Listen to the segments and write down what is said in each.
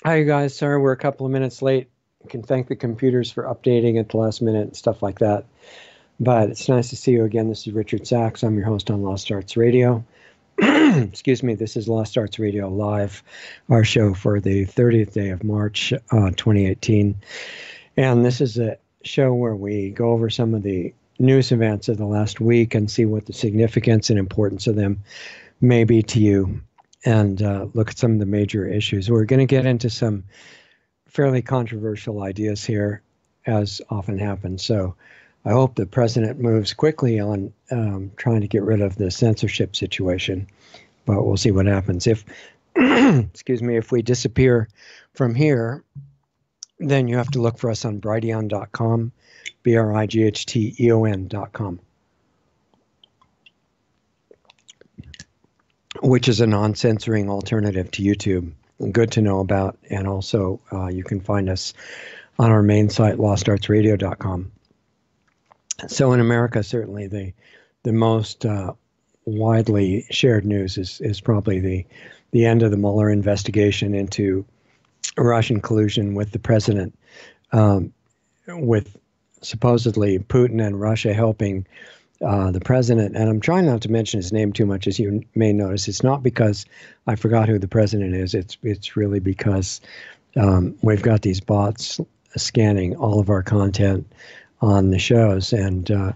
Hi, you guys. Sorry we're a couple of minutes late. I can thank the computers for updating at the last minute and stuff like that. But it's nice to see you again. This is Richard Sachs. I'm your host on Lost Arts Radio. Excuse me. This is Lost Arts Radio Live, our show for the 30th day of March, 2018. And this is a show where we go over some of the news events of the last week and see what the significance and importance of them may be to you and look at some of the major issues. We're going to get into some fairly controversial ideas here, as often happens. So I hope the president moves quickly on trying to get rid of the censorship situation, but we'll see what happens. If, excuse me, if we disappear from here, then you have to look for us on brighteon.com, BRIGHTEON.com, which is a non-censoring alternative to YouTube. Good to know about. And also you can find us on our main site, lostartsradio.com. So in America, certainly the most widely shared news is probably the end of the Mueller investigation into Russian collusion with the president, with supposedly Putin and Russia helping the president. And I'm trying not to mention his name too much, as you may notice. It's not because I forgot who the president is. It's really because we've got these bots scanning all of our content on the shows, and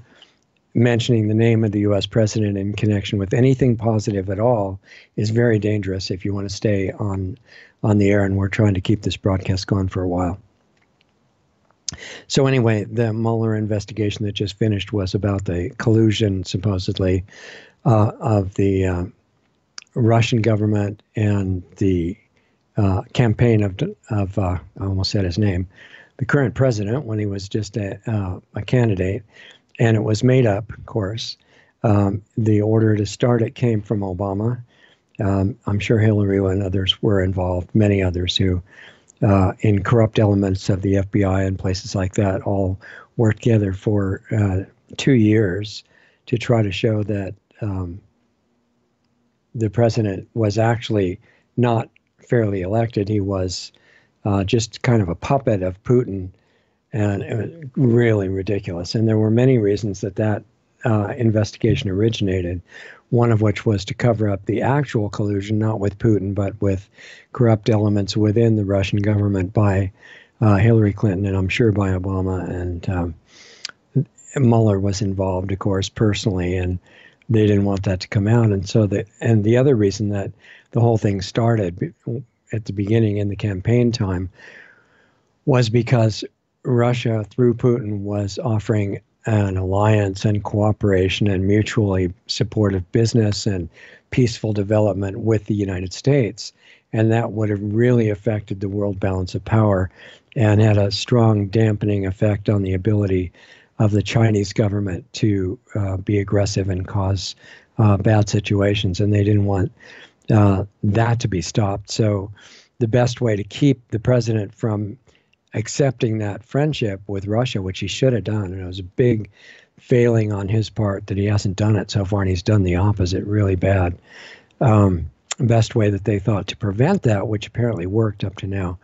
mentioning the name of the U.S. president in connection with anything positive at all is very dangerous if you want to stay on the air, and we're trying to keep this broadcast going for a while. So anyway, the Mueller investigation that just finished was about the collusion, supposedly, of the Russian government and the campaign of I almost said his name, the current president, when he was just a candidate. And it was made up, of course. The order to start it came from Obama. I'm sure Hillary and others were involved, many others who, in corrupt elements of the FBI and places like that, all worked together for 2 years to try to show that the president was actually not fairly elected. He was just kind of a puppet of Putin. And it was really ridiculous. And there were many reasons that investigation originated, one of which was to cover up the actual collusion, not with Putin, but with corrupt elements within the Russian government by Hillary Clinton, and I'm sure by Obama. And Mueller was involved, of course, personally, and they didn't want that to come out. And so the other reason that the whole thing started at the beginning in the campaign time was because Russia, through Putin, was offering an alliance and cooperation and mutually supportive business and peaceful development with the United States. And that would have really affected the world balance of power and had a strong dampening effect on the ability of the Chinese government to be aggressive and cause bad situations. And they didn't want that to be stopped. So the best way to keep the president from accepting that friendship with Russia, which he should have done, and it was a big failing on his part that he hasn't done it so far, and he's done the opposite really bad. Best way that they thought to prevent that, which apparently worked up to now,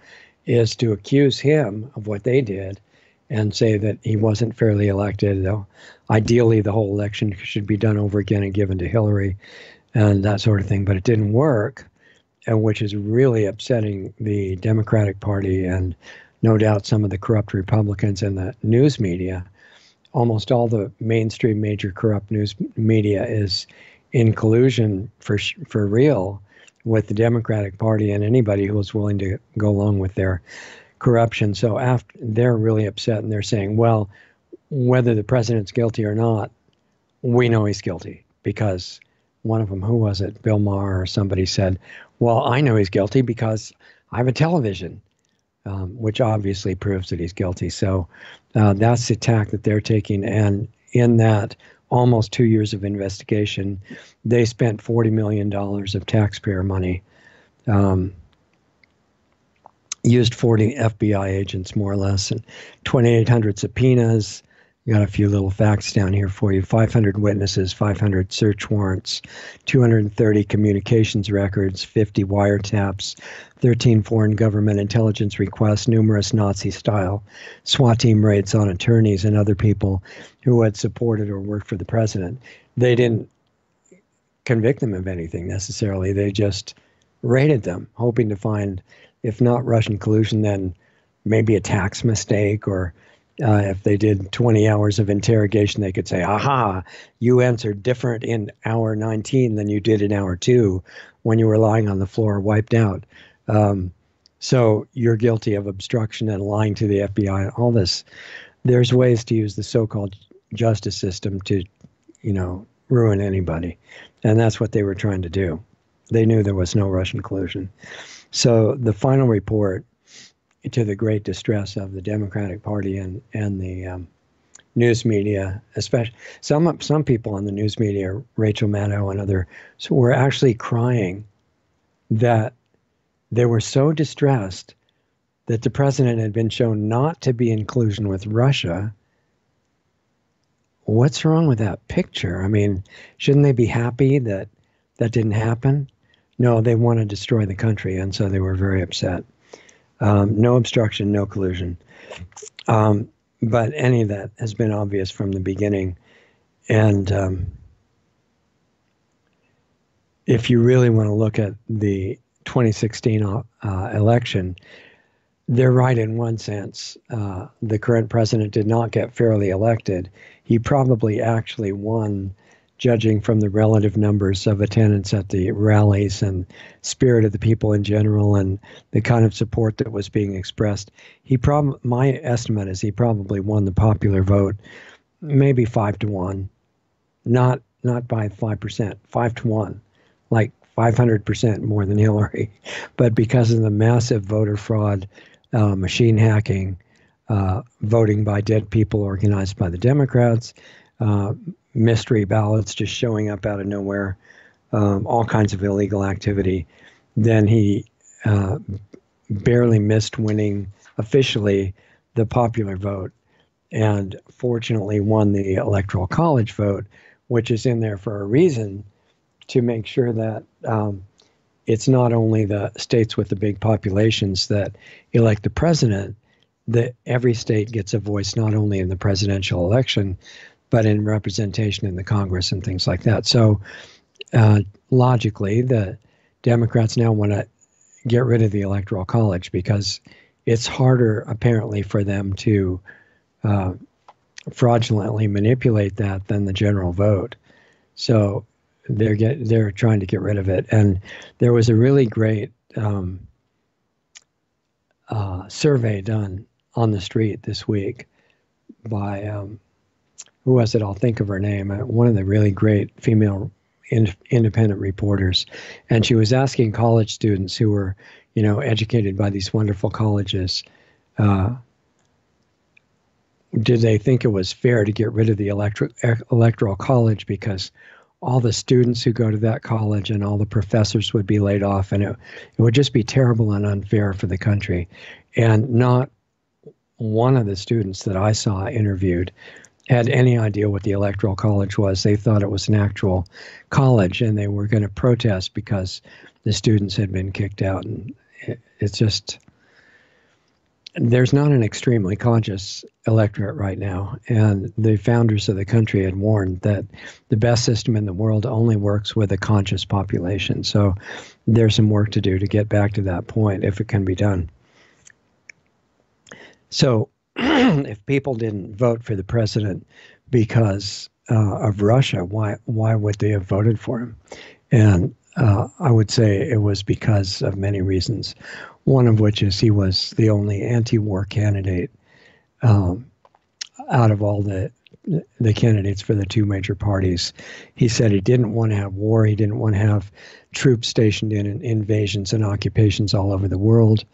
is to accuse him of what they did and say that he wasn't fairly elected. Though ideally, the whole election should be done over again and given to Hillary and that sort of thing, but it didn't work, and which is really upsetting the Democratic Party and no doubt some of the corrupt Republicans and the news media. Almost all the mainstream major corrupt news media is in collusion for real with the Democratic Party and anybody who is willing to go along with their corruption. So after they're really upset, and they're saying, well, whether the president's guilty or not, we know he's guilty, because one of them, who was it, Bill Maher or somebody, said, well, I know he's guilty because I have a television. Which obviously proves that he's guilty. So that's the tack that they're taking. And in that almost 2 years of investigation, they spent $40 million of taxpayer money, used 40 FBI agents, more or less, and 2,800 subpoenas, Got a few little facts down here for you. 500 witnesses, 500 search warrants, 230 communications records, 50 wiretaps, 13 foreign government intelligence requests, numerous Nazi-style SWAT team raids on attorneys and other people who had supported or worked for the president. They didn't convict them of anything necessarily. They just raided them, hoping to find, if not Russian collusion, then maybe a tax mistake, or if they did 20 hours of interrogation, they could say, aha, you answered different in hour 19 than you did in hour 2 when you were lying on the floor wiped out. So you're guilty of obstruction and lying to the FBI and all this. There's ways to use the so-called justice system to, ruin anybody. And that's what they were trying to do. They knew there was no Russian collusion. So the final report, to the great distress of the Democratic Party and the news media, especially some people on the news media, Rachel Maddow and others, were actually crying that they were so distressed that the president had been shown not to be in collusion with Russia. What's wrong with that picture? I mean, shouldn't they be happy that that didn't happen? No, they want to destroy the country, and so they were very upset. No obstruction, no collusion. But any of that has been obvious from the beginning. And if you really want to look at the 2016 election, they're right in one sense. The current president did not get fairly elected. He probably actually won, judging from the relative numbers of attendance at the rallies and spirit of the people in general and the kind of support that was being expressed. My estimate is he probably won the popular vote, maybe 5-1, not by 5%, 5-1, like 500% more than Hillary, but because of the massive voter fraud, machine hacking, voting by dead people organized by the Democrats, mystery ballots just showing up out of nowhere, all kinds of illegal activity, then he barely missed winning officially the popular vote, and fortunately won the Electoral College vote, which is in there for a reason, to make sure that it's not only the states with the big populations that elect the president, that every state gets a voice not only in the presidential election, but in representation in the Congress and things like that. So logically, the Democrats now want to get rid of the Electoral College because it's harder, apparently, for them to fraudulently manipulate that than the general vote. So they're trying to get rid of it. And there was a really great survey done on the street this week by who was it? I'll think of her name. One of the really great female independent reporters, and she was asking college students who were, educated by these wonderful colleges, did they think it was fair to get rid of the electoral college because all the students who go to that college and all the professors would be laid off, and it would just be terrible and unfair for the country. And not one of the students that I saw interviewed had any idea what the Electoral College was. They thought it was an actual college, and they were going to protest because the students had been kicked out. And it's just, there's not an extremely conscious electorate right now. And the founders of the country had warned that the best system in the world only works with a conscious population. So there's some work to do to get back to that point, if it can be done. So if people didn't vote for the president because of Russia, why would they have voted for him? And I would say it was because of many reasons. One of which is he was the only anti-war candidate out of all the candidates for the two major parties. He said he didn't want to have war. He didn't want to have troops stationed in invasions and occupations all over the world,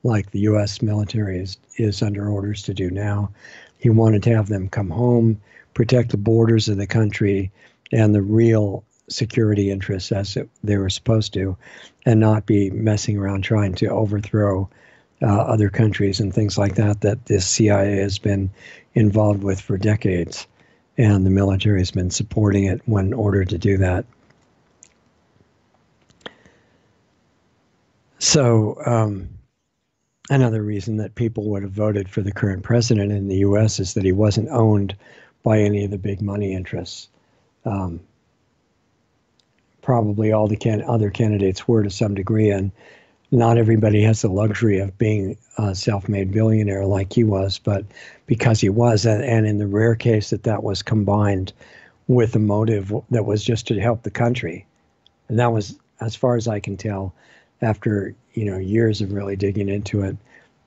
like the U.S. military is under orders to do now. He wanted to have them come home, protect the borders of the country and the real security interests as they were supposed to, and not be messing around trying to overthrow other countries and things like that the CIA has been involved with for decades, and the military has been supporting it when ordered to do that. So another reason that people would have voted for the current president in the U.S. is that he wasn't owned by any of the big money interests. Probably all the other candidates were to some degree, and not everybody has the luxury of being a self-made billionaire like he was, but because he was, and in the rare case that was combined with a motive that was just to help the country. And that was, as far as I can tell, after years of really digging into it,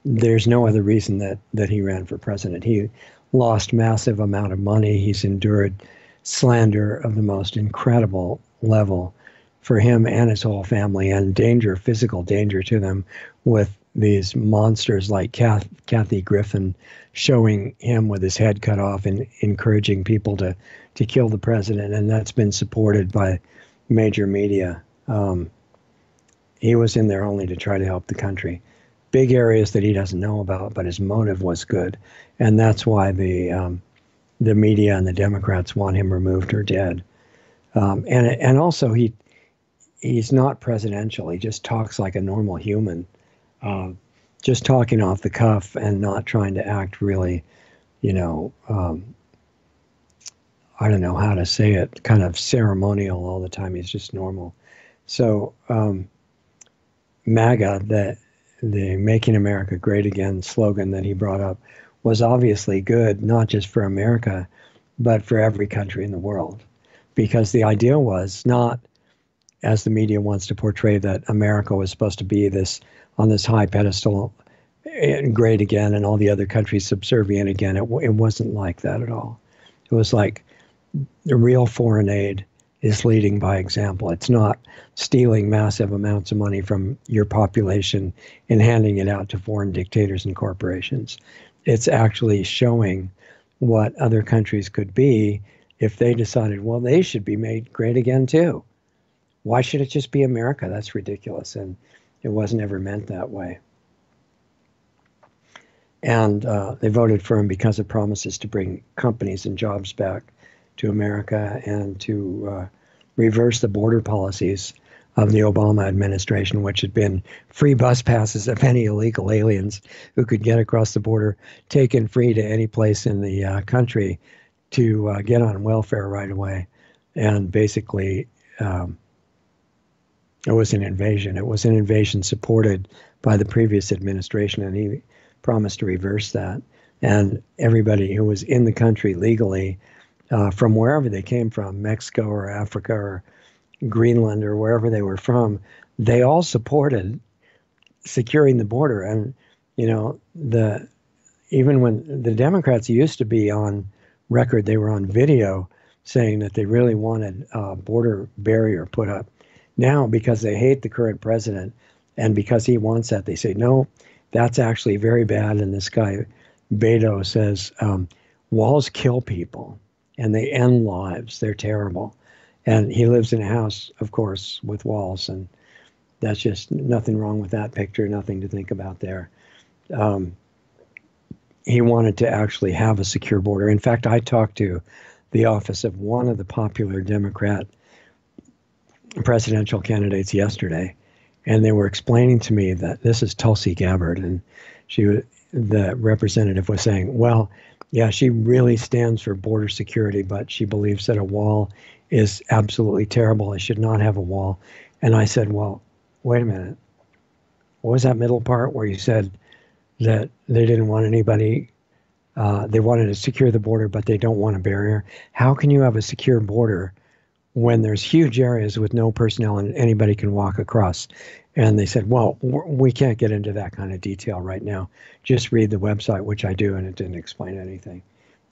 there's no other reason that he ran for president. He lost massive amount of money. He's endured slander of the most incredible level for him and his whole family, and danger, physical danger to them, with these monsters like Kathy Griffin showing him with his head cut off and encouraging people to kill the president. And that's been supported by major media. He was in there only to try to help the country. Big areas that he doesn't know about, but his motive was good. And that's why the media and the Democrats want him removed or dead. And also he's not presidential. He just talks like a normal human, just talking off the cuff and not trying to act really, I don't know how to say it, kind of ceremonial all the time. He's just normal. So MAGA, the Making America Great Again slogan that he brought up, was obviously good, not just for America, but for every country in the world. Because the idea was not, as the media wants to portray, that America was supposed to be on this high pedestal, great again, and all the other countries subservient again. It wasn't like that at all. It was like the real foreign aid is leading by example. It's not stealing massive amounts of money from your population and handing it out to foreign dictators and corporations. It's actually showing what other countries could be if they decided, well, they should be made great again too. Why should it just be America? That's ridiculous. And it wasn't ever meant that way. And they voted for him because of promises to bring companies and jobs back to America and to reverse the border policies of the Obama administration, which had been free bus passes of any illegal aliens who could get across the border, taken free to any place in the country to get on welfare right away. And basically, it was an invasion. It was an invasion supported by the previous administration, and he promised to reverse that. And everybody who was in the country legally, from wherever they came from, Mexico or Africa or Greenland or wherever they were from, they all supported securing the border. And, even when the Democrats used to be on record, they were on video saying that they really wanted a border barrier put up. Now, because they hate the current president and because he wants that, they say, no, that's actually very bad. And this guy, Beto, says walls kill people and they end lives. They're terrible. And he lives in a house, of course, with walls. And that's just nothing wrong with that picture, nothing to think about there. He wanted to actually have a secure border. In fact, I talked to the office of one of the popular Democrat presidential candidates yesterday, and they were explaining to me that this is Tulsi Gabbard, and the representative was saying, well, yeah, she really stands for border security, but she believes that a wall is absolutely terrible. I should not have a wall. And I said, well, wait a minute. What was that middle part where you said that they didn't want anybody, they wanted to secure the border, but they don't want a barrier? How can you have a secure border when there's huge areas with no personnel and anybody can walk across? And they said, well, we can't get into that kind of detail right now. Just read the website, which I do, and it didn't explain anything.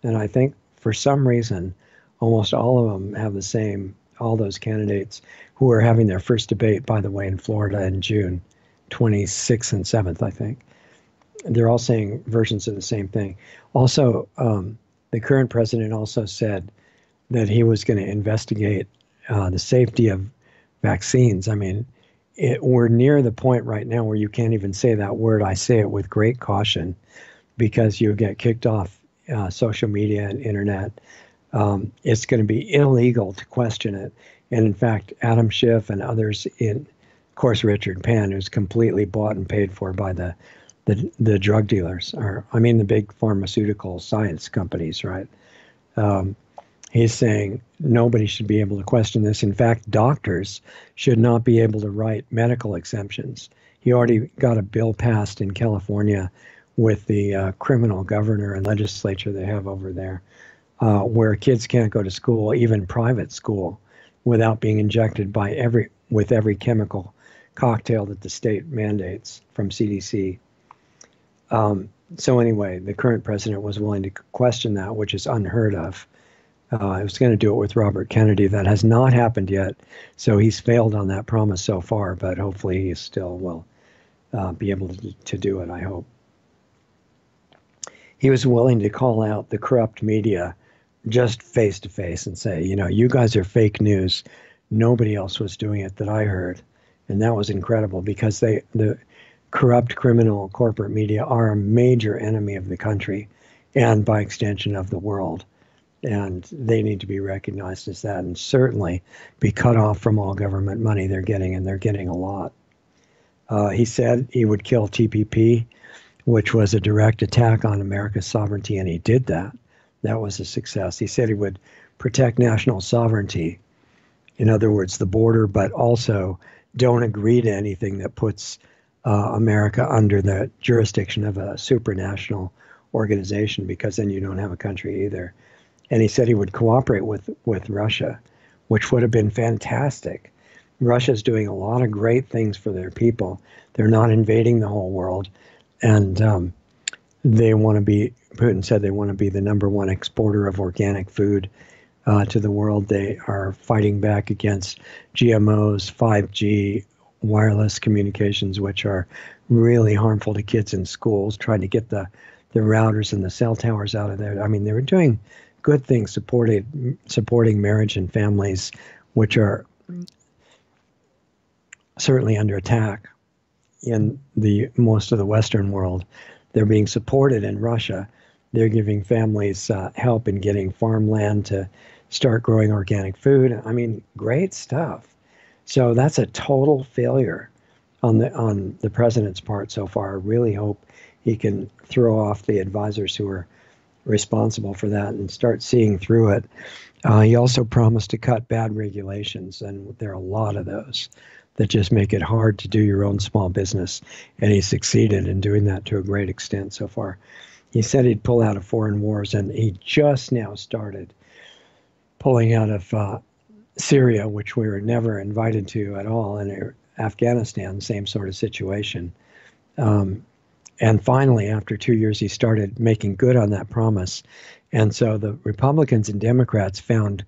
And I think for some reason, almost all of them have the same, all those candidates who are having their first debate, by the way, in Florida in June 26th and 7th, I think. They're all saying versions of the same thing. Also, the current president also said that he was going to investigate the safety of vaccines. I mean, we're near the point right now where you can't even say that word. I say it with great caution because you get kicked off social media and internet, it's going to be illegal to question it. And in fact, Adam Schiff and others, of course, Richard Penn, who's completely bought and paid for by the drug dealers, or I mean the big pharmaceutical science companies, right? He's saying nobody should be able to question this. In fact, doctors should not be able to write medical exemptions. He already got a bill passed in California with the criminal governor and legislature they have over there, where kids can't go to school, even private school, without being injected with every chemical cocktail that the state mandates from CDC. So anyway, the current president was willing to question that, which is unheard of. I was going to do it with Robert Kennedy. That has not happened yet. So he's failed on that promise so far, but hopefully he still will be able to do it, I hope. He was willing to call out the corrupt media just face to face and say, you guys are fake news. Nobody else was doing it that I heard. And that was incredible because the corrupt criminal corporate media are a major enemy of the country and by extension of the world. And they need to be recognized as that and certainly be cut off from all government money they're getting, and they're getting a lot. He said he would kill TPP, which was a direct attack on America's sovereignty, and he did that. That was a success. He said he would protect national sovereignty, in other words, the border, but also don't agree to anything that puts America under the jurisdiction of a supranational organization, because then you don't have a country either. And he said he would cooperate with Russia, which would have been fantastic. Russia's doing a lot of great things for their people. They're not invading the whole world. And Putin said they want to be the #1 exporter of organic food to the world. They are fighting back against GMOs, 5G, wireless communications, which are really harmful to kids in schools, trying to get the routers and the cell towers out of there. I mean, they were doing good things, supporting marriage and families, which are certainly under attack in most of the Western world. They're being supported in Russia. They're giving families help in getting farmland to start growing organic food. I mean, great stuff. So that's a total failure on the president's part so far. I really hope he can throw off the advisors who are responsible for that and start seeing through it. He also promised to cut bad regulations, and there are a lot of those that just make it hard to do your own small business, and he succeeded in doing that to a great extent so far. He said he'd pull out of foreign wars, and he just now started pulling out of Syria, which we were never invited to at all, and Afghanistan, same sort of situation. And finally, after 2 years, he started making good on that promise. And so the Republicans and Democrats found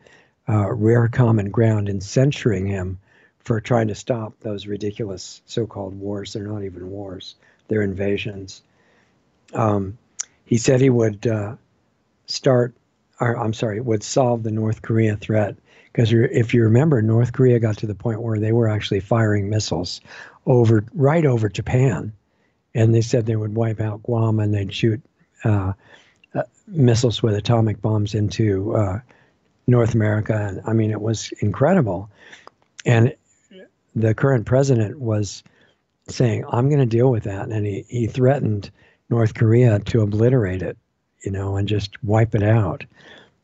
rare common ground in censuring him for trying to stop those ridiculous so-called wars. They're not even wars. They're invasions. He said he would would solve the North Korea threat. Because if you remember, North Korea got to the point where they were actually firing missiles right over Japan. And they said they would wipe out Guam, and they'd shoot missiles with atomic bombs into North America. And I mean, it was incredible. And the current president was saying, I'm going to deal with that. And he threatened North Korea to obliterate it, and just wipe it out.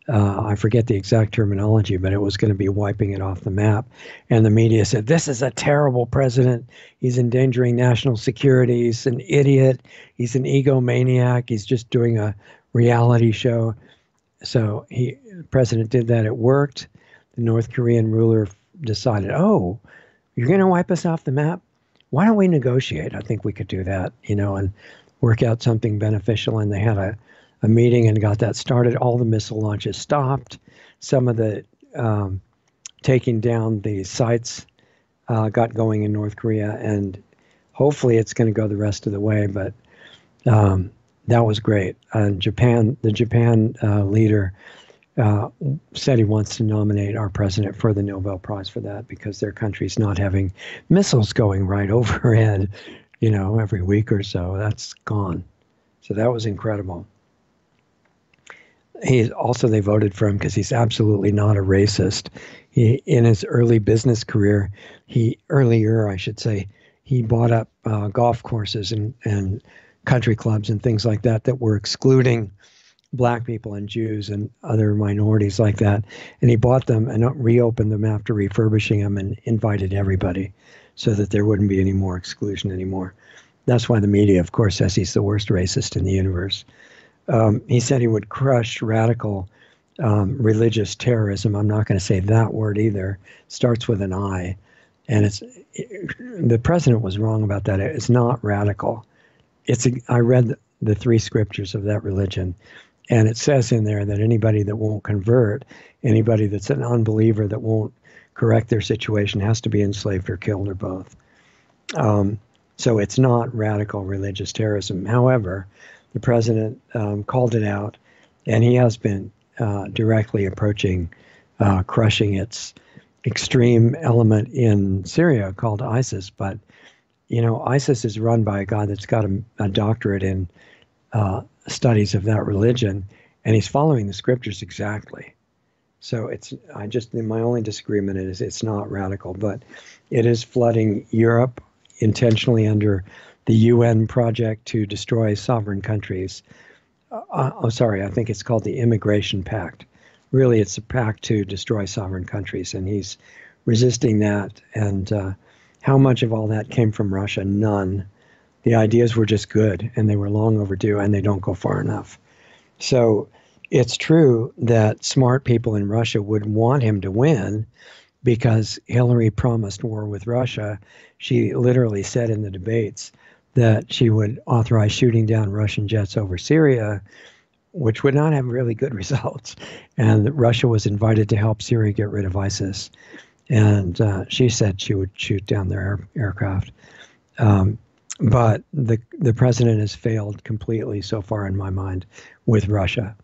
I forget the exact terminology, but it was going to be wiping it off the map. And the media said, this is a terrible president. He's endangering national security. He's an idiot. He's an egomaniac. He's just doing a reality show. So the president did that. It worked. The North Korean ruler decided, oh, you're going to wipe us off the map? Why don't we negotiate? I think we could do that, and work out something beneficial. And they had a meeting and got that started. All the missile launches stopped. Some of the taking down the sites got going in North Korea, and hopefully it's going to go the rest of the way. But that was great. The Japan leader said he wants to nominate our president for the Nobel Prize for that, because their country's not having missiles going right overhead, every week or so. That's gone. So that was incredible. They voted for him because he's absolutely not a racist. In his early business career, earlier, I should say, he bought up golf courses and country clubs and things like that were excluding black people and Jews and other minorities like that. And he bought them and reopened them after refurbishing them and invited everybody so that there wouldn't be any more exclusion anymore. That's why the media, of course, says he's the worst racist in the universe. He said he would crush radical religious terrorism. I'm not going to say that word either. Starts with an I. And the president was wrong about that. It's not radical. I read the 3 scriptures of that religion, and it says in there that anybody that won't convert, anybody that's an unbeliever that won't correct their situation has to be enslaved or killed or both. So it's not radical religious terrorism. However, the president called it out, and he has been directly approaching crushing its extreme element in Syria called ISIS. But, ISIS is run by a guy that's got a doctorate in studies of that religion, and he's following the scriptures exactly. So my only disagreement is it's not radical, but it is flooding Europe intentionally under the UN project to destroy sovereign countries. I think it's called the Immigration Pact. Really, it's a pact to destroy sovereign countries, and he's resisting that. And how much of all that came from Russia? None. The ideas were just good, and they were long overdue, and they don't go far enough. So it's true that smart people in Russia would want him to win because Hillary promised war with Russia. She literally said in the debates that she would authorize shooting down Russian jets over Syria, which would not have really good results. And Russia was invited to help Syria get rid of ISIS. And she said she would shoot down their aircraft. But the president has failed completely so far, in my mind, with Russia.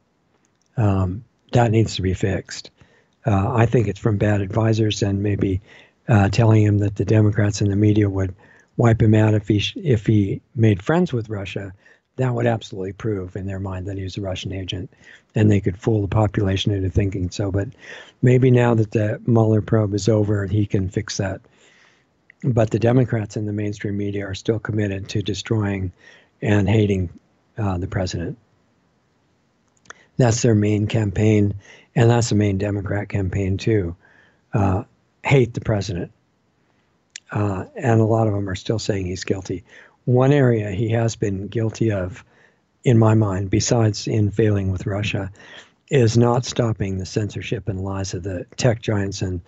That needs to be fixed. I think it's from bad advisors and maybe telling him that the Democrats and the media would wipe him out if he made friends with Russia. That would absolutely prove in their mind that he was a Russian agent, and they could fool the population into thinking so. But maybe now that the Mueller probe is over, he can fix that. But the Democrats and the mainstream media are still committed to destroying and hating the president. That's their main campaign, and that's the main Democrat campaign too. Hate the president. And a lot of them are still saying he's guilty. One area he has been guilty of, in my mind, besides in failing with Russia, is not stopping the censorship and lies of the tech giants and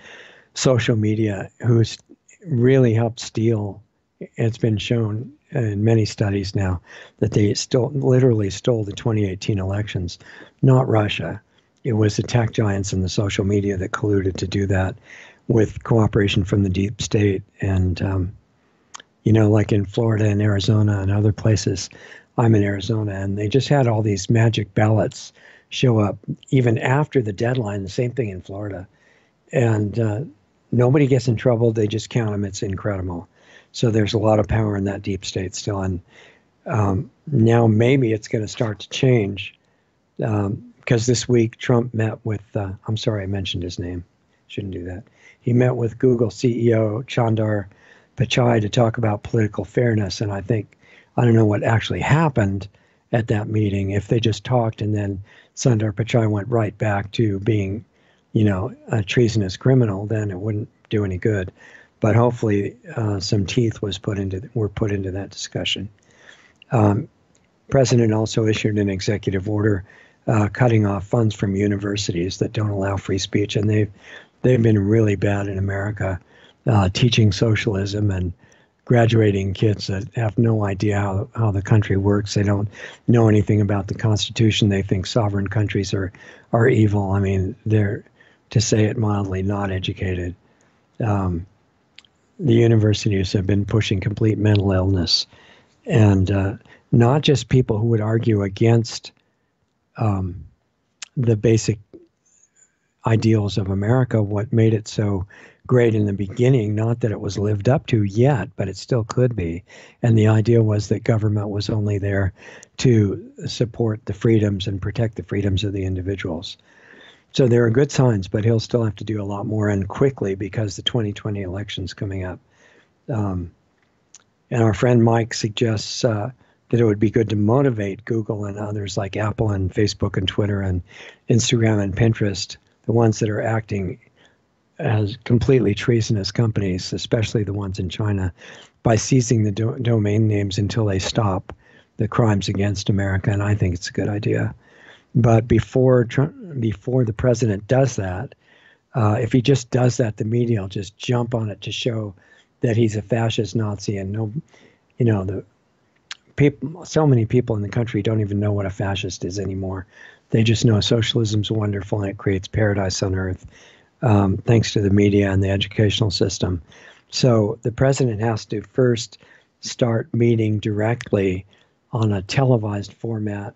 social media, who's really helped steal. It's been shown in many studies now that they literally stole the 2018 elections, not Russia. It was the tech giants and the social media that colluded to do that with cooperation from the deep state. And, like in Florida and Arizona and other places, I'm in Arizona, and they just had all these magic ballots show up even after the deadline, the same thing in Florida. And nobody gets in trouble. They just count them. It's incredible. So there's a lot of power in that deep state still. And now maybe it's going to start to change because this week Trump met with, I'm sorry I mentioned his name. Shouldn't do that. He met with Google CEO Sundar Pichai to talk about political fairness. And I don't know what actually happened at that meeting. If they just talked and then Sundar Pichai went right back to being, a treasonous criminal, then it wouldn't do any good. But hopefully some teeth were put into that discussion. President also issued an executive order cutting off funds from universities that don't allow free speech. And they've been really bad in America, teaching socialism and graduating kids that have no idea how the country works. They don't know anything about the Constitution. They think sovereign countries are evil. I mean, they're, to say it mildly, not educated. The universities have been pushing complete mental illness, and not just people who would argue against the basic ideals of America. What made it so great in the beginning, not that it was lived up to yet, but it still could be. And the idea was that government was only there to support the freedoms and protect the freedoms of the individuals. So there are good signs, but he'll still have to do a lot more and quickly because the 2020 election's coming up. And our friend Mike suggests that it would be good to motivate Google and others like Apple and Facebook and Twitter and Instagram and Pinterest, the ones that are acting as completely treasonous companies, especially the ones in China, by seizing the domain names until they stop the crimes against America. And I think it's a good idea. But before the president does that, if he just does that, the media will just jump on it to show that he's a fascist Nazi, and the people, so many people in the country don't even know what a fascist is anymore. They just know socialism's wonderful and it creates paradise on earth, thanks to the media and the educational system. So the president has to first start meeting directly on a televised format,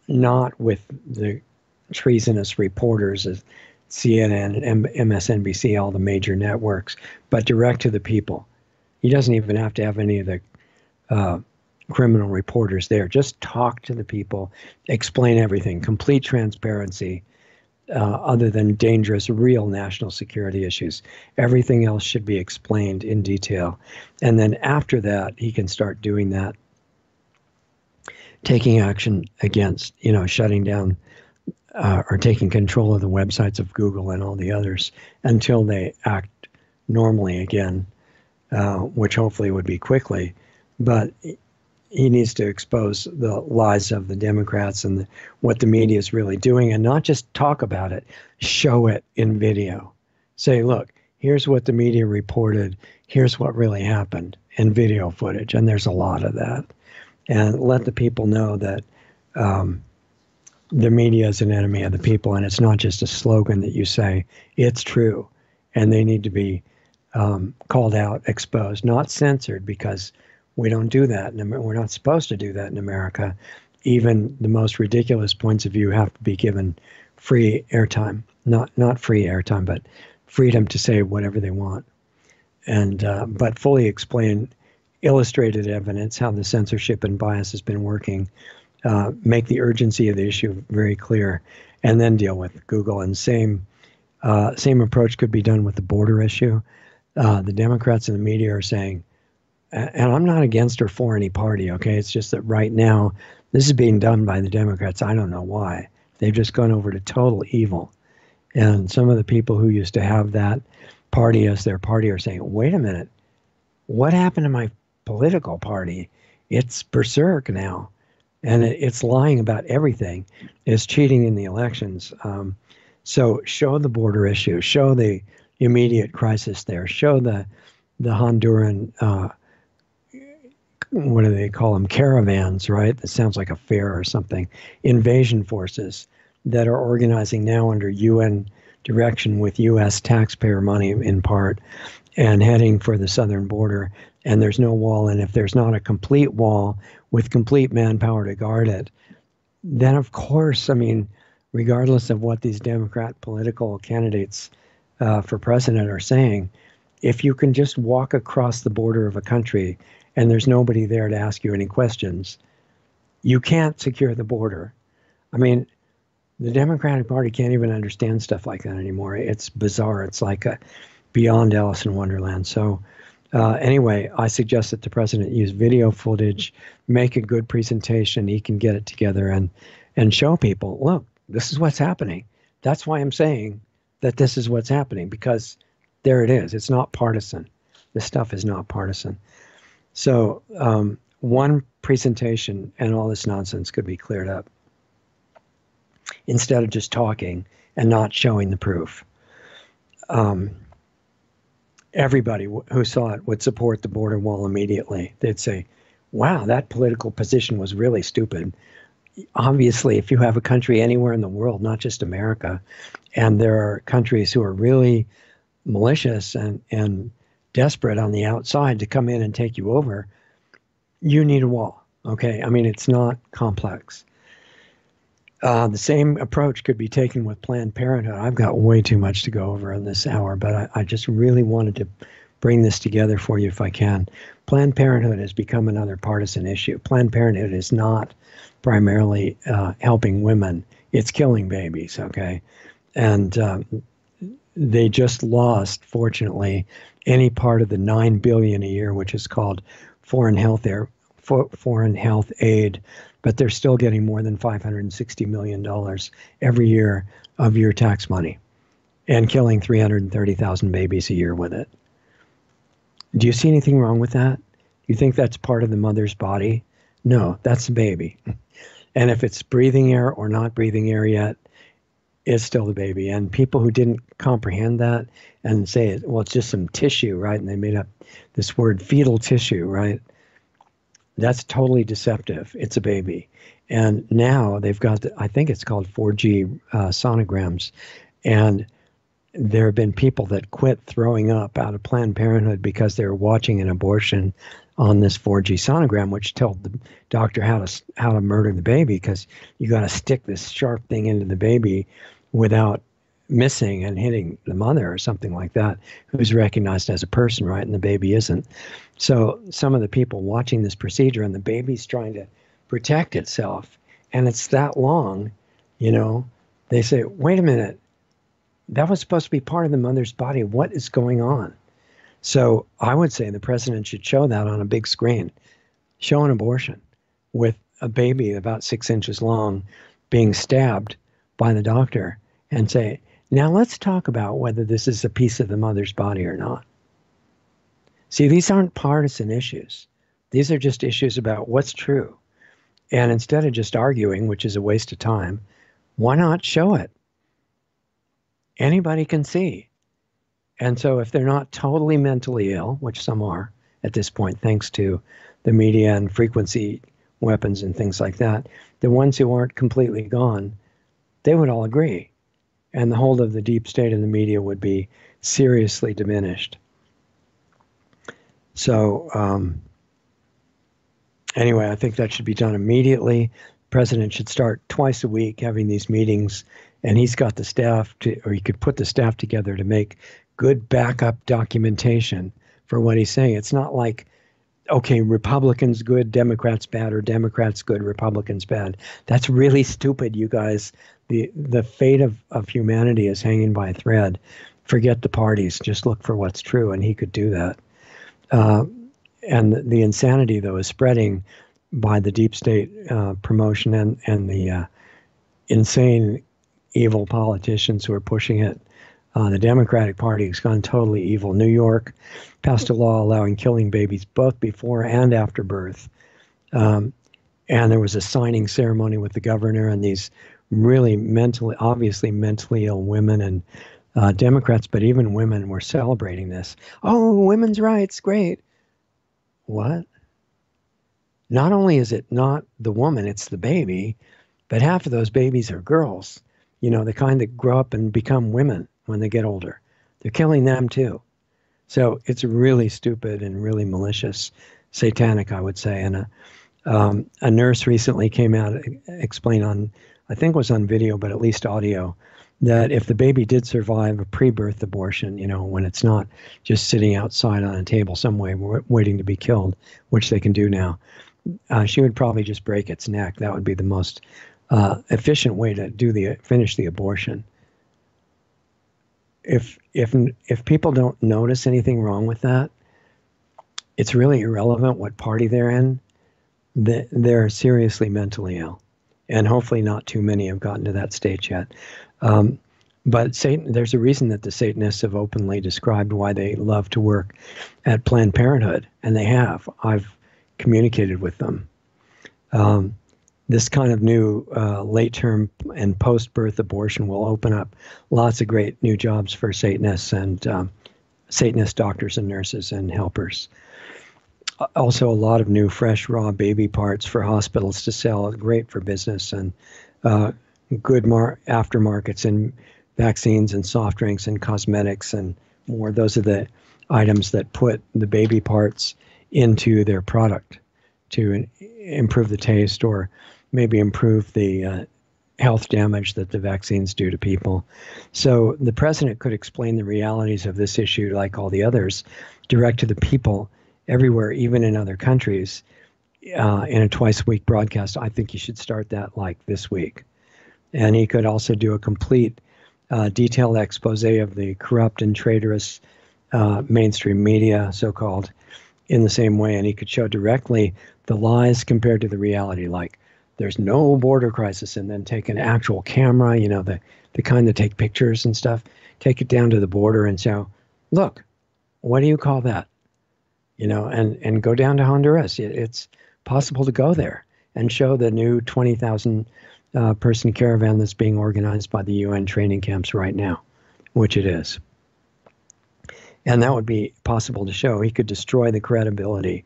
not with the treasonous reporters as CNN and MSNBC, all the major networks, but direct to the people. He doesn't even have to have any of the criminal reporters there. Just talk to the people, explain everything, complete transparency, other than dangerous, real national security issues. Everything else should be explained in detail. And then after that, he can start doing that, taking action against, shutting down or taking control of the websites of Google and all the others until they act normally again, which hopefully would be quickly. But he needs to expose the lies of the Democrats and what the media is really doing, and not just talk about it, show it in video. Say, look, here's what the media reported, here's what really happened in video footage, and there's a lot of that. And let the people know that the media is an enemy of the people, and it's not just a slogan that you say. It's true, and they need to be called out, exposed, not censored, because we don't do that. We're not supposed to do that in America. Even the most ridiculous points of view have to be given free airtime, not free airtime, but freedom to say whatever they want, and but fully explain illustrated evidence, how the censorship and bias has been working, make the urgency of the issue very clear, and then deal with Google. And same approach could be done with the border issue. The Democrats and the media are saying, and I'm not against or for any party, okay? It's just that right now, this is being done by the Democrats. I don't know why. They've just gone over to total evil. And some of the people who used to have that party as their party are saying, wait a minute, what happened to my political party? It's berserk now. And it's lying about everything. It's cheating in the elections. So show the border issue. Show the immediate crisis there. Show the Honduran, what do they call them? Caravans, right? That sounds like a fair or something. Invasion forces that are organizing now under UN direction with U.S. taxpayer money in part, and heading for the southern border. And there's no wall. And if there's not a complete wall with complete manpower to guard it, then of course, I mean, regardless of what these Democrat political candidates for president are saying, if you can just walk across the border of a country and there's nobody there to ask you any questions, you can't secure the border. I mean, the Democratic Party can't even understand stuff like that anymore. It's bizarre. It's like beyond Alice in Wonderland. So anyway, I suggest that the president use video footage, make a good presentation. He can get it together and show people, look, this is what's happening. That's why I'm saying that this is what's happening, because there it is. It's not partisan. This stuff is not partisan. So one presentation and all this nonsense could be cleared up instead of just talking and not showing the proof. Everybody who saw it would support the border wall immediately. They'd say, wow, that political position was really stupid. Obviously, if you have a country anywhere in the world, not just America, and there are countries who are really malicious and desperate on the outside to come in and take you over, you need a wall, okay? I mean, it's not complex. The same approach could be taken with Planned Parenthood. I've got way too much to go over in this hour, but I just really wanted to bring this together for you if I can. Planned Parenthood has become another partisan issue. Planned Parenthood is not primarily helping women, it's killing babies, okay? And they just lost, fortunately, any part of the $9 billion a year, which is called foreign health aid, but they're still getting more than $560 million every year of your tax money and killing 330,000 babies a year with it. Do you see anything wrong with that? You think that's part of the mother's body? No, that's the baby. And if it's breathing air or not breathing air yet, it's still the baby. And people who didn't comprehend that and say, well, it's just some tissue, right? And they made up this word fetal tissue, right? That's totally deceptive. It's a baby. And now they've got, I think it's called 4G sonograms. And there have been people that quit throwing up out of Planned Parenthood because they were watching an abortion on this 4G sonogram, which told the doctor how to murder the baby, because you got to stick this sharp thing into the baby without missing and hitting the mother or something like that, who's recognized as a person, right? And the baby isn't. So some of the people watching this procedure, and the baby's trying to protect itself, and it's that long, they say, wait a minute, that was supposed to be part of the mother's body. What is going on? So I would say the president should show that on a big screen, show an abortion with a baby about 6 inches long being stabbed by the doctor, and say, now let's talk about whether this is a piece of the mother's body or not. See, these aren't partisan issues. These are just issues about what's true. And instead of just arguing, which is a waste of time, why not show it? Anybody can see. And so if they're not totally mentally ill, which some are at this point, thanks to the media and frequency weapons and things like that, the ones who aren't completely gone, they would all agree. And the hold of the deep state and the media would be seriously diminished. So anyway, I think that should be done immediately. The president should start twice a week having these meetings, and he's got the staff or he could put the staff together to make good backup documentation for what he's saying. It's not like, okay, Republicans good, Democrats bad, or Democrats good, Republicans bad. That's really stupid, you guys. The fate of humanity is hanging by a thread. Forget the parties. Just look for what's true, and he could do that. And the insanity, though, is spreading by the deep state promotion and the insane, evil politicians who are pushing it. The Democratic Party has gone totally evil. New York passed a law allowing killing babies both before and after birth. And there was a signing ceremony with the governor and these really obviously mentally ill women and Democrats, but even women were celebrating this. Oh, women's rights, great. What? Not only is it not the woman, it's the baby, but half of those babies are girls, the kind that grow up and become women when they get older. They're killing them too. So it's really stupid and really malicious, satanic, I would say. And a nurse recently came out and explained on, I think it was on video, but at least audio, that if the baby did survive a pre-birth abortion, when it's not just sitting outside on a table somewhere waiting to be killed, which they can do now, she would probably just break its neck. That would be the most efficient way to finish the abortion. If people don't notice anything wrong with that, it's really irrelevant what party they're in. They're seriously mentally ill, and hopefully not too many have gotten to that stage yet. But there's a reason that the Satanists have openly described why they love to work at Planned Parenthood, and they have. I've communicated with them. This kind of new late-term and post-birth abortion will open up lots of great new jobs for Satanists and Satanist doctors and nurses and helpers. Also, a lot of new, fresh, raw baby parts for hospitals to sell. Great for business and good aftermarkets in vaccines and soft drinks and cosmetics and more. Those are the items that put the baby parts into their product to improve the taste or maybe improve the health damage that the vaccines do to people. So the president could explain the realities of this issue, like all the others, direct to the people everywhere, even in other countries, in a twice-a-week broadcast. I think he should start that like this week. And he could also do a complete, detailed expose of the corrupt and traitorous mainstream media, so-called, in the same way. And he could show directly the lies compared to the reality, like there's no border crisis, and then take an actual camera, the kind that take pictures and stuff, take it down to the border and show, look, what do you call that? And go down to Honduras. It's possible to go there and show the new 20,000 person caravan that's being organized by the UN training camps right now, which it is. And that would be possible to show. He could destroy the credibility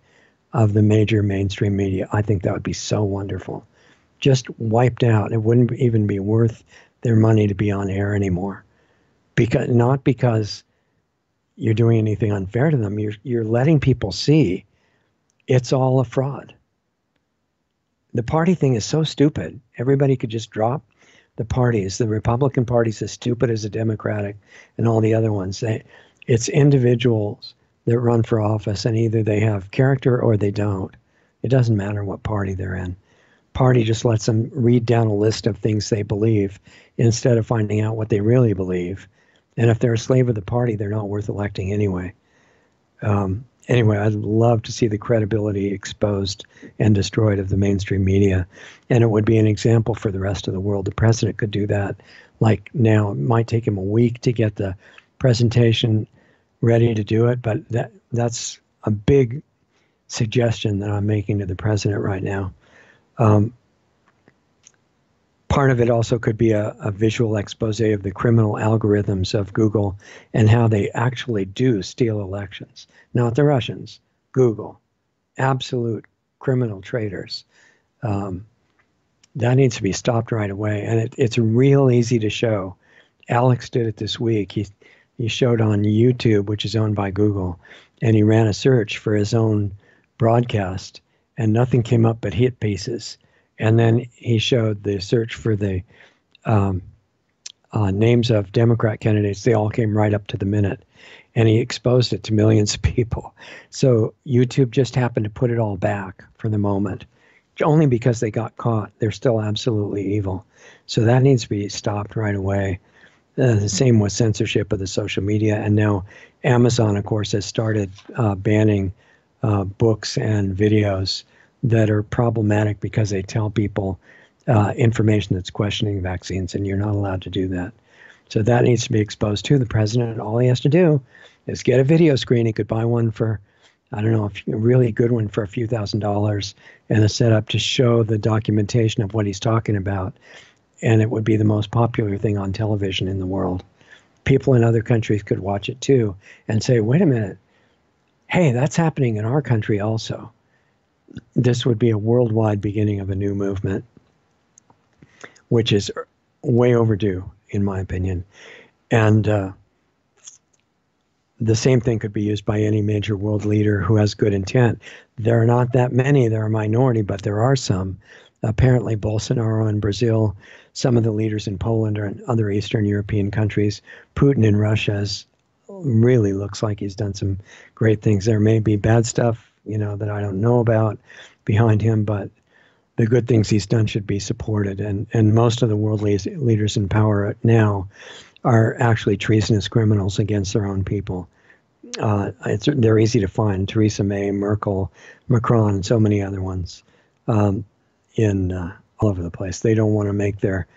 of the major mainstream media. I think that would be so wonderful. Just wiped out. It wouldn't even be worth their money to be on air anymore. Not because you're doing anything unfair to them. You're letting people see it's all a fraud. The party thing is so stupid. Everybody could just drop the parties. The Republican Party's as stupid as the Democratic and all the other ones. It's individuals that run for office, and either they have character or they don't. It doesn't matter what party they're in. Party just lets them read down a list of things they believe instead of finding out what they really believe. And if they're a slave of the party, they're not worth electing anyway. Anyway, I'd love to see the credibility exposed and destroyed of the mainstream media. And it would be an example for the rest of the world. The president could do that. Like now, it might take him a week to get the presentation ready to do it, but that's a big suggestion that I'm making to the president right now. Part of it also could be a visual expose of the criminal algorithms of Google and how they actually do steal elections. Not the Russians, Google. Absolute criminal traitors. That needs to be stopped right away. And it's real easy to show. Alex did it this week. He showed on YouTube, which is owned by Google, and he ran a search for his own broadcast, and nothing came up but hit pieces. And then he showed the search for the names of Democrat candidates. They all came right up to the minute. And he exposed it to millions of people. So YouTube just happened to put it all back for the moment. Only because they got caught. They're still absolutely evil. So that needs to be stopped right away. The same with censorship of the social media. And now Amazon, of course, has started banning books and videos that are problematic because they tell people information that's questioning vaccines, and you're not allowed to do that. So that needs to be exposed to the president. All he has to do is get a video screen. He could buy one for, I don't know, a really good one for a few $1,000s and a setup to show the documentation of what he's talking about. And it would be the most popular thing on television in the world. People in other countries could watch it too and say, wait a minute, hey, that's happening in our country also. This would be a worldwide beginning of a new movement, which is way overdue, in my opinion. And the same thing could be used by any major world leader who has good intent. There are not that many. They're a minority, but there are some. Apparently, Bolsonaro in Brazil, some of the leaders in Poland or in other Eastern European countries, Putin in Russia really looks like he's done some great things. There may be bad stuff, that I don't know about behind him, but the good things he's done should be supported. And most of the world leaders in power now are actually treasonous criminals against their own people. They're easy to find. Theresa May, Merkel, Macron, and so many other ones in all over the place. They don't want to make their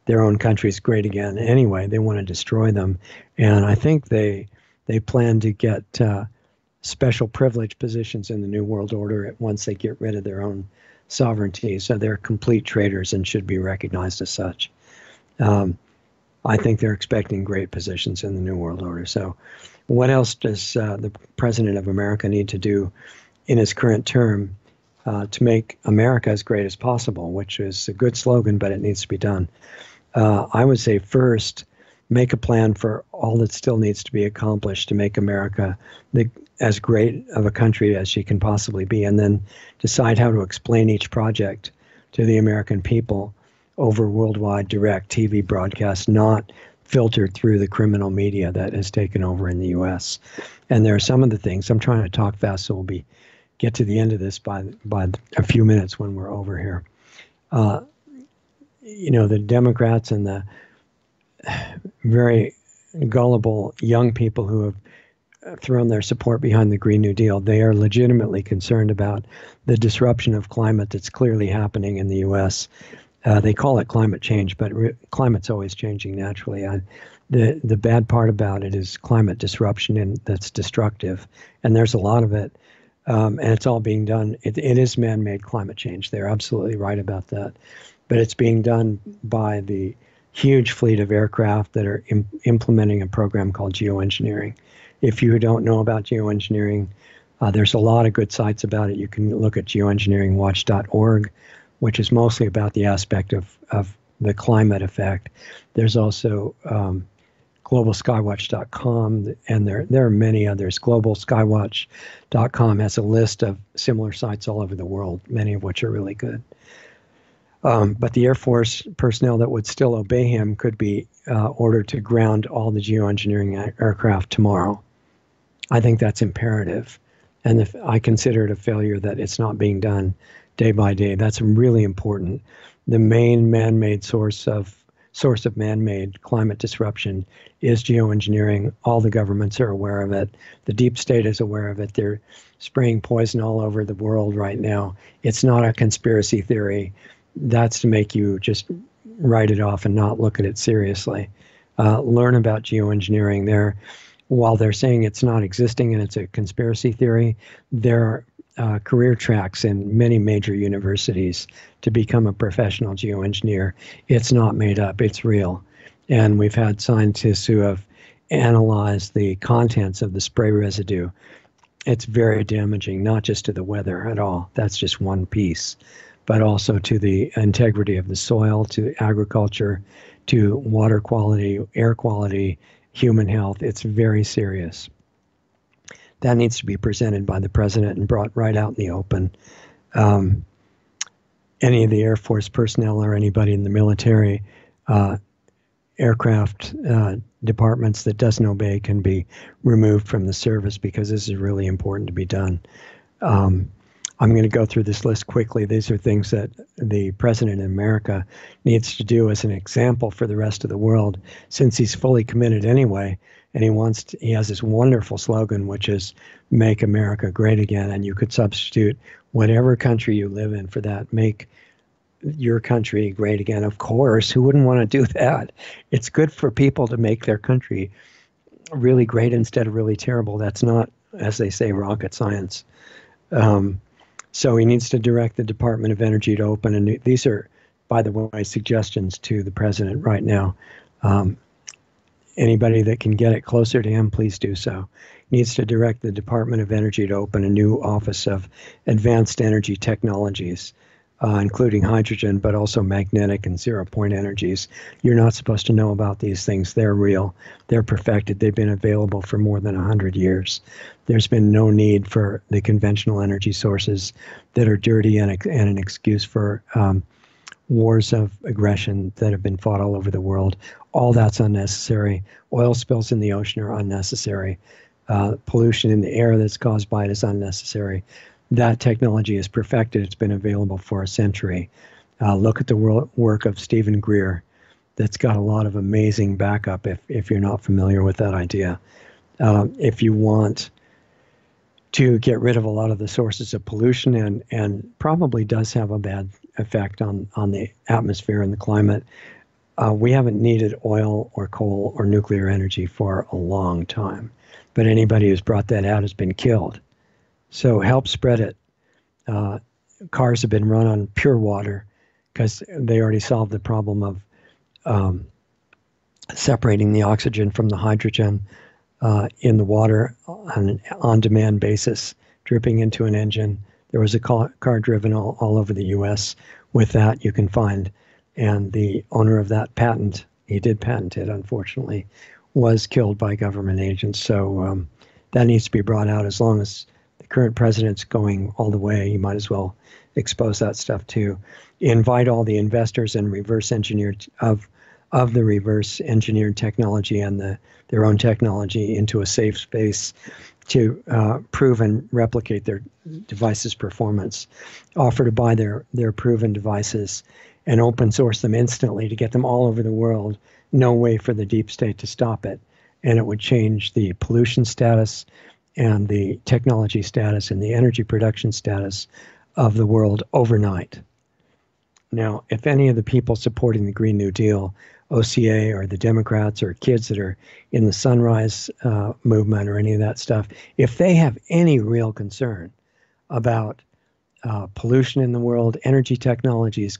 own countries great again anyway. They want to destroy them. And I think they plan to get special privileged positions in the New World Order once they get rid of their own sovereignty. So they're complete traitors and should be recognized as such. I think they're expecting great positions in the New World Order. So what else does the President of America need to do in his current term to make America as great as possible, which is a good slogan, but it needs to be done? I would say first, make a plan for all that still needs to be accomplished to make America as great of a country as she can possibly be, and then decide how to explain each project to the American people over worldwide direct TV broadcasts, not filtered through the criminal media that has taken over in the U.S. And there are some of the things, I'm trying to talk fast, so we'll get to the end of this by a few minutes when we're over here. The Democrats and the very gullible young people who have thrown their support behind the Green New Deal, they are legitimately concerned about the disruption of climate that's clearly happening in the U.S. They call it climate change, but climate's always changing naturally. The bad part about it is climate disruption, and that's destructive, and there's a lot of it, and it's all being done. It is man-made climate change. They're absolutely right about that, but it's being done by the huge fleet of aircraft that are implementing a program called geoengineering. If you don't know about geoengineering, there's a lot of good sites about it. You can look at geoengineeringwatch.org, which is mostly about the aspect of the climate effect. There's also globalskywatch.com, and there are many others. Globalskywatch.com has a list of similar sites all over the world, many of which are really good. But the Air Force personnel that would still obey him could be ordered to ground all the geoengineering aircraft tomorrow. I think that's imperative. And I consider it a failure that it's not being done day by day. That's really important. The main man-made source of man-made climate disruption is geoengineering. All the governments are aware of it. The deep state is aware of it. They're spraying poison all over the world right now. It's not a conspiracy theory. That's to make you just write it off and not look at it seriously. Learn about geoengineering. While they're saying it's not existing and it's a conspiracy theory, there are career tracks in many major universities to become a professional geoengineer. It's not made up, it's real. And we've had scientists who have analyzed the contents of the spray residue. It's very damaging, not just to the weather at all. That's just one piece, but also to the integrity of the soil, to agriculture, to water quality, air quality, human health. It's very serious. That needs to be presented by the president and brought right out in the open. Any of the Air Force personnel or anybody in the military aircraft departments that doesn't obey can be removed from the service, because this is really important to be done. I'm going to go through this list quickly. These are things that the president of America needs to do as an example for the rest of the world, since he's fully committed anyway. And he has this wonderful slogan, which is "Make America Great Again." And you could substitute whatever country you live in for that. Make your country great again. Of course, who wouldn't want to do that? It's good for people to make their country really great instead of really terrible. That's not, as they say, rocket science. So he needs to direct the Department of Energy to open these are, by the way, suggestions to the president right now. Anybody that can get it closer to him, please do so. He needs to direct the Department of Energy to open a new Office of Advanced Energy Technologies, including hydrogen, but also magnetic and zero-point energies. You're not supposed to know about these things. They're real. They're perfected. They've been available for more than 100 years. There's been no need for the conventional energy sources that are dirty and an excuse for wars of aggression that have been fought all over the world. All that's unnecessary. Oil spills in the ocean are unnecessary. Pollution in the air that's caused by it is unnecessary. That technology is perfected. It's been available for a century. Look at the work of Stephen Greer. That's got a lot of amazing backup if you're not familiar with that idea. If you want to get rid of a lot of the sources of pollution, and probably does have a bad effect on the atmosphere and the climate, we haven't needed oil or coal or nuclear energy for a long time. But anybody who's brought that out has been killed. So help spread it. Cars have been run on pure water because they already solved the problem of separating the oxygen from the hydrogen in the water on an on-demand basis, dripping into an engine. There was a car driven all over the U.S. with that, you can find. And the owner of that patent, he did patent it, unfortunately, was killed by government agents. So that needs to be brought out. As long as the current president's going all the way, you might as well expose that stuff too. Invite all the investors and reverse engineered of the reverse engineered technology and their own technology into a safe space to prove and replicate their devices' performance. Offer to buy their proven devices and open source them instantly to get them all over the world. No way for the deep state to stop it. And it would change the pollution status and the technology status and the energy production status of the world overnight. Now, if any of the people supporting the Green New Deal, OCA or the Democrats or kids that are in the Sunrise movement or any of that stuff, if they have any real concern about pollution in the world, energy technologies,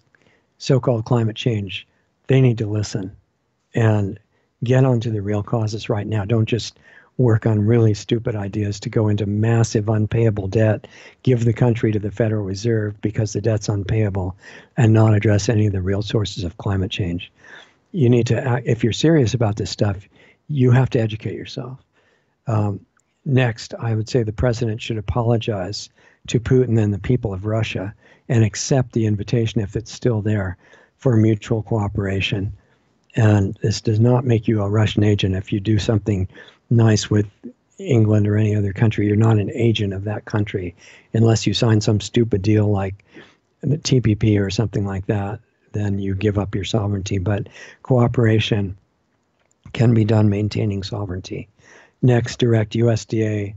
so-called climate change, they need to listen and get onto the real causes right now. Don't just work on really stupid ideas to go into massive unpayable debt, give the country to the Federal Reserve because the debt's unpayable, and not address any of the real sources of climate change. You need to, if you're serious about this stuff, you have to educate yourself. Next, I would say the president should apologize to Putin and the people of Russia and accept the invitation, if it's still there, for mutual cooperation. And this does not make you a Russian agent if you do something nice with England or any other country. You're not an agent of that country unless you sign some stupid deal like the TPP or something like that. Then you give up your sovereignty. But cooperation can be done maintaining sovereignty. Next, direct USDA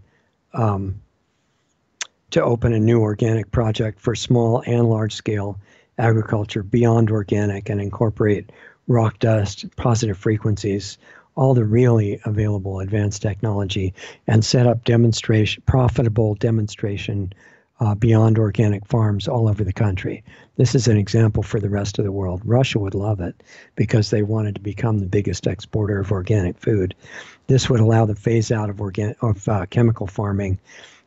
to open a new organic project for small and large-scale agriculture beyond organic and incorporate rock dust, positive frequencies, all the really available advanced technology, and set up profitable demonstration beyond organic farms all over the country. This is an example for the rest of the world. Russia would love it because they wanted to become the biggest exporter of organic food. This would allow the phase out of chemical farming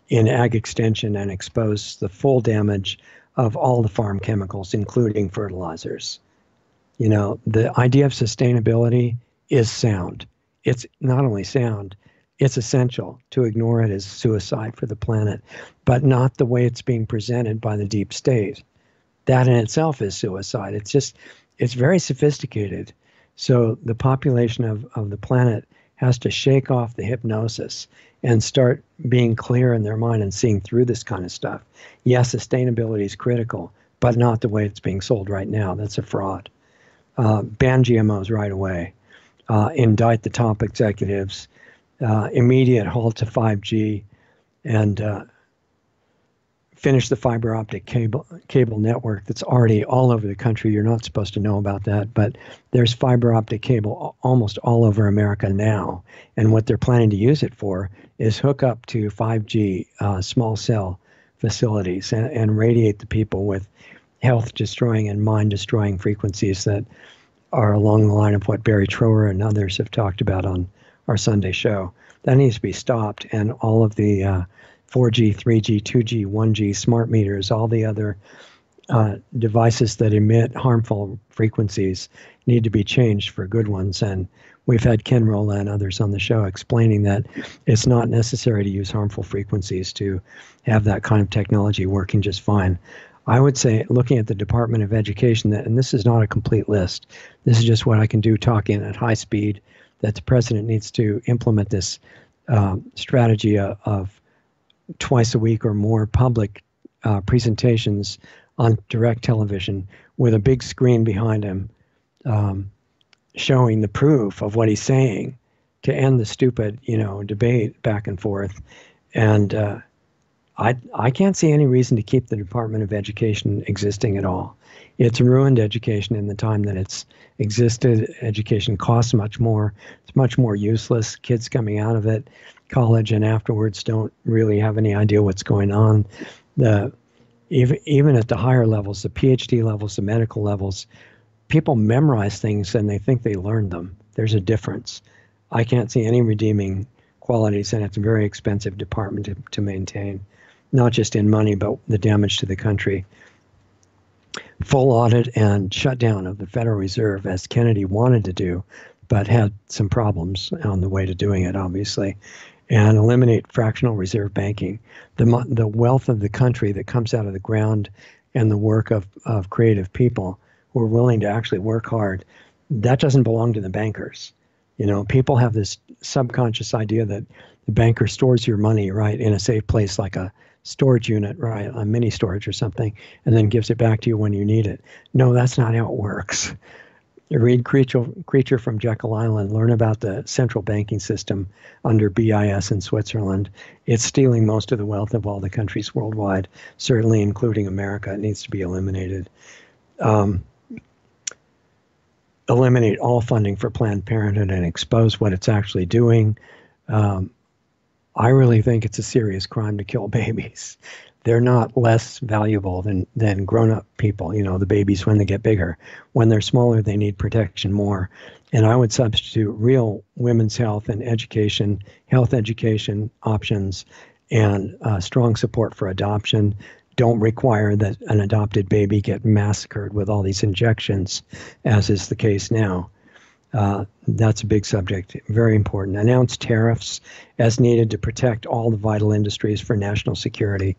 in ag extension and expose the full damage of all the farm chemicals, including fertilizers. You know, the idea of sustainability is sound. It's not only sound, it's essential. To ignore it is suicide for the planet, but not the way it's being presented by the deep state. That in itself is suicide. It's very sophisticated. So the population of the planet has to shake off the hypnosis and start being clear in their mind and seeing through this kind of stuff. Yes, sustainability is critical, but not the way it's being sold right now. That's a fraud. Ban GMOs right away. Indict the top executives. Immediate halt to 5G, and finish the fiber optic cable network that's already all over the country. You're not supposed to know about that, but there's fiber optic cable almost all over America now. And what they're planning to use it for is hook up to 5G small cell facilities and radiate the people with health-destroying and mind-destroying frequencies that are along the line of what Barry Trower and others have talked about on our Sunday show. That needs to be stopped, and all of the 4G, 3G, 2G, 1G smart meters, all the other devices that emit harmful frequencies need to be changed for good ones. And we've had Ken Rolla and others on the show explaining that it's not necessary to use harmful frequencies to have that kind of technology working just fine. I would say, looking at the Department of Education, that, and this is not a complete list, this is just what I can do talking at high speed, that the president needs to implement this strategy of twice a week or more public presentations on direct television with a big screen behind him showing the proof of what he's saying to end the stupid, debate back and forth. And I can't see any reason to keep the Department of Education existing at all. It's ruined education in the time that it's existed. Education costs much more. It's much more useless. Kids coming out of it, college and afterwards, don't really have any idea what's going on. Even at the higher levels, the PhD levels, the medical levels, people memorize things and they think they learned them. There's a difference. I can't see any redeeming qualities, and it's a very expensive department to maintain, not just in money, but the damage to the country. Full audit and shutdown of the Federal Reserve, as Kennedy wanted to do, but had some problems on the way to doing it, obviously. And eliminate fractional reserve banking. The wealth of the country that comes out of the ground and the work of creative people who are willing to actually work hard, that doesn't belong to the bankers. You know, people have this subconscious idea that the banker stores your money, right, in a safe place like a storage unit, right, a mini storage or something, and then gives it back to you when you need it. No, that's not how it works. Read Creature from Jekyll Island. Learn about the central banking system under BIS in Switzerland. It's stealing most of the wealth of all the countries worldwide, certainly including America. It needs to be eliminated. Eliminate all funding for Planned Parenthood and expose what it's actually doing. I really think it's a serious crime to kill babies. They're not less valuable than grown-up people, you know, the babies when they get bigger. When they're smaller, they need protection more. And I would substitute real women's health and education, health education options, and strong support for adoption. Don't require that an adopted baby get massacred with all these injections, as is the case now. That's a big subject, very important. Announce tariffs as needed to protect all the vital industries for national security.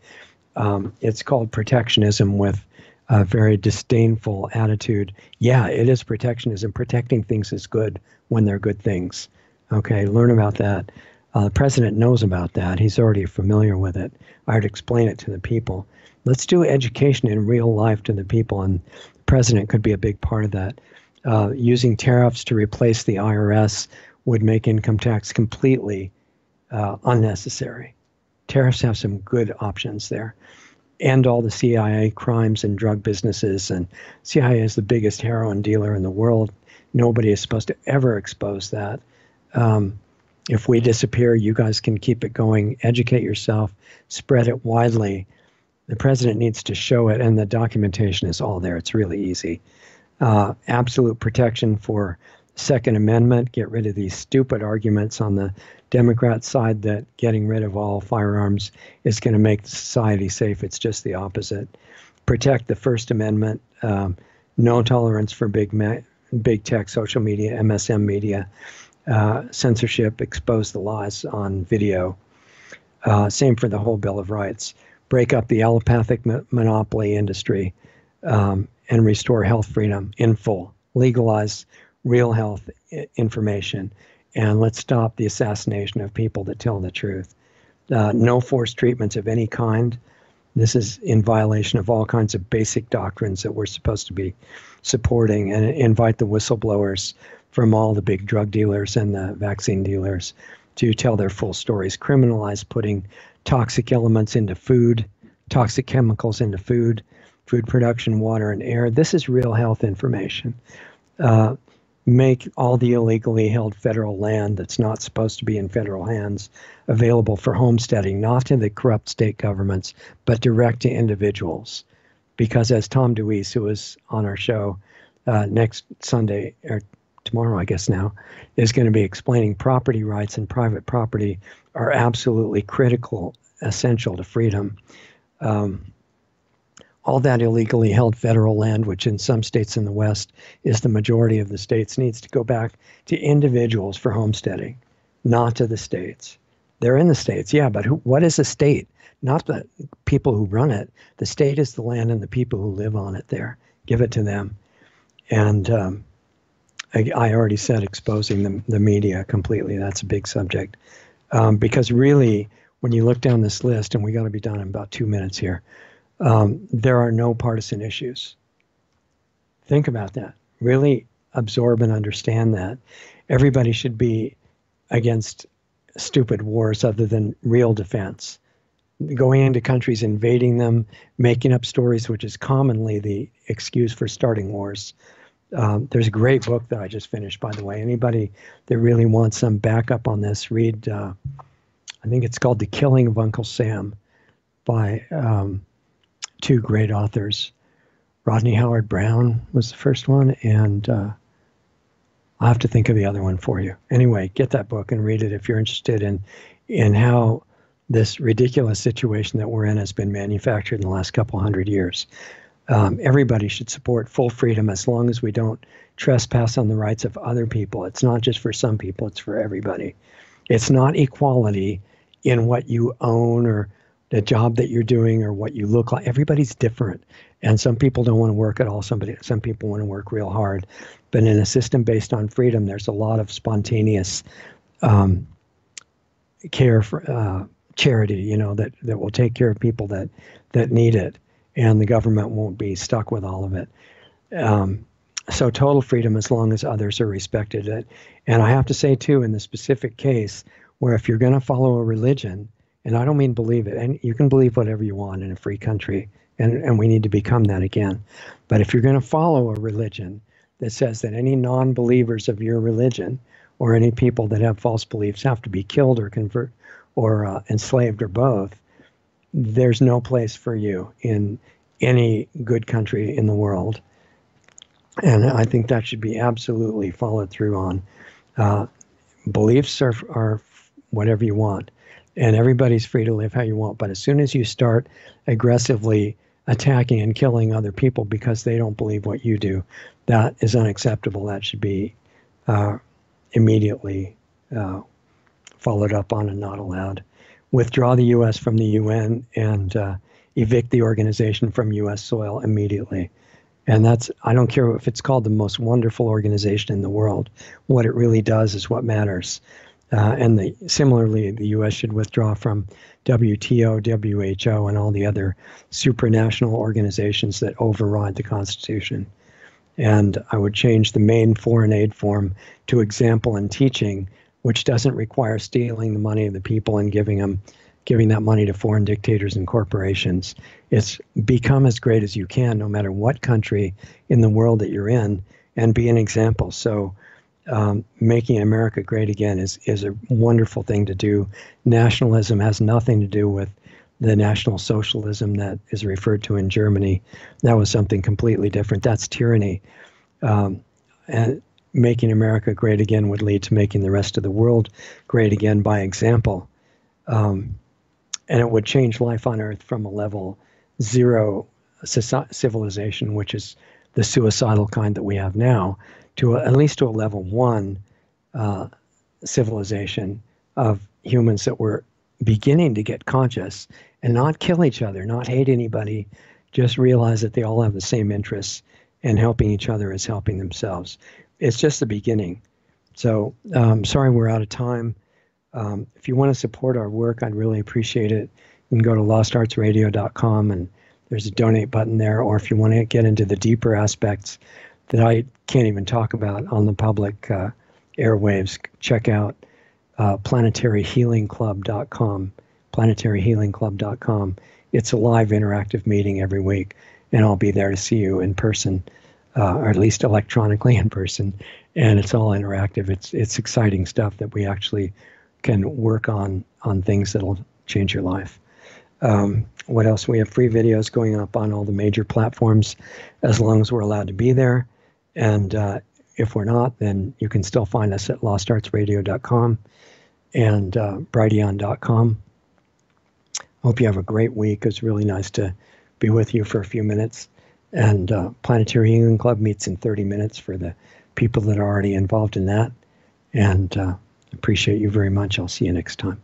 It's called protectionism with a very disdainful attitude. Yeah, it is protectionism. Protecting things is good when they're good things. Okay, learn about that. The president knows about that. He's already familiar with it. I would explain it to the people. Let's do education in real life to the people, and the president could be a big part of that. Using tariffs to replace the IRS would make income tax completely unnecessary. Tariffs have some good options there. End all the CIA crimes and drug businesses. And CIA is the biggest heroin dealer in the world. Nobody is supposed to ever expose that. If we disappear, you guys can keep it going. Educate yourself. Spread it widely. The president needs to show it, and the documentation is all there. It's really easy. Absolute protection for Second Amendment. Get rid of these stupid arguments on the Democrat side that getting rid of all firearms is going to make society safe. It's just the opposite. Protect the First Amendment. No tolerance for big tech, social media, MSM media, censorship. Expose the lies on video. Same for the whole Bill of Rights. Break up the allopathic monopoly industry and restore health freedom in full. Legalize real health information. And let's stop the assassination of people that tell the truth. No forced treatments of any kind. This is in violation of all kinds of basic doctrines that we're supposed to be supporting, and invite the whistleblowers from all the big drug dealers and the vaccine dealers to tell their full stories. Criminalize putting toxic elements into food, toxic chemicals into food production, water, and air. This is real health information. Make all the illegally held federal land that's not supposed to be in federal hands available for homesteading, not to the corrupt state governments, but direct to individuals. Because as Tom DeWeese, who is on our show next Sunday, or tomorrow, I guess now, is going to be explaining, property rights and private property are absolutely critical, essential to freedom. All that illegally held federal land, which in some states in the West is the majority of the states, needs to go back to individuals for homesteading, not to the states. They're in the states, yeah, but what is a state? Not the people who run it. The state is the land and the people who live on it there. Give it to them. And I already said exposing the media completely. That's a big subject. Because really, when you look down this list, and we got to be done in about 2 minutes here, there are no partisan issues. Think about that. Really absorb and understand that. Everybody should be against stupid wars other than real defense. Going into countries, invading them, making up stories, which is commonly the excuse for starting wars. There's a great book that I just finished, by the way. Anybody that really wants some backup on this, read, I think it's called The Killing of Uncle Sam by two great authors. Rodney Howard Brown was the first one, and I'll have to think of the other one for you. Anyway, get that book and read it if you're interested in how this ridiculous situation that we're in has been manufactured in the last couple hundred years. Everybody should support full freedom as long as we don't trespass on the rights of other people. It's not just for some people, it's for everybody. It's not equality in what you own or the job that you're doing or what you look like. Everybody's different. And some people don't want to work at all. Some people want to work real hard. But in a system based on freedom, there's a lot of spontaneous care for charity, you know, that will take care of people that need it, and the government won't be stuck with all of it. So total freedom as long as others are respected. And I have to say, too, in the specific case where if you're going to follow a religion, and I don't mean believe it, and you can believe whatever you want in a free country, and we need to become that again. But if you're going to follow a religion that says that any non-believers of your religion or any people that have false beliefs have to be killed or convert or enslaved or both, there's no place for you in any good country in the world. And I think that should be absolutely followed through on. Beliefs are whatever you want, and everybody's free to live how you want. But as soon as you start aggressively attacking and killing other people because they don't believe what you do, that is unacceptable. That should be immediately followed up on and not allowed. Withdraw the U.S. from the UN and evict the organization from U.S. soil immediately. And that's, I don't care if it's called the most wonderful organization in the world. What it really does is what matters. Similarly, the U.S. should withdraw from WTO, WHO, and all the other supranational organizations that override the Constitution. And I would change the main foreign aid form to example and teaching, which doesn't require stealing the money of the people and giving that money to foreign dictators and corporations. It's become as great as you can, no matter what country in the world that you're in, and be an example. So making America great again is a wonderful thing to do. Nationalism has nothing to do with the National Socialism that is referred to in Germany. That was something completely different. That's tyranny. And making America great again would lead to making the rest of the world great again by example. And it would change life on Earth from a level 0 civilization, which is the suicidal kind that we have now, to at least to a level 1 civilization of humans that were beginning to get conscious and not kill each other, not hate anybody, just realize that they all have the same interests, and helping each other is helping themselves. It's just the beginning. So sorry we're out of time. If you want to support our work, I'd really appreciate it. You can go to lostartsradio.com and there's a donate button there. Or if you want to get into the deeper aspects that I can't even talk about on the public airwaves, check out planetaryhealingclub.com, planetaryhealingclub.com. It's a live interactive meeting every week, and I'll be there to see you in person, or at least electronically in person. And it's all interactive. It's exciting stuff that we actually can work on things that'll change your life. What else? We have free videos going up on all the major platforms as long as we're allowed to be there. And if we're not, then you can still find us at lostartsradio.com and brighteon.com. Hope you have a great week. It's really nice to be with you for a few minutes. And Planetary Healing Club meets in 30 minutes for the people that are already involved in that. And appreciate you very much. I'll see you next time.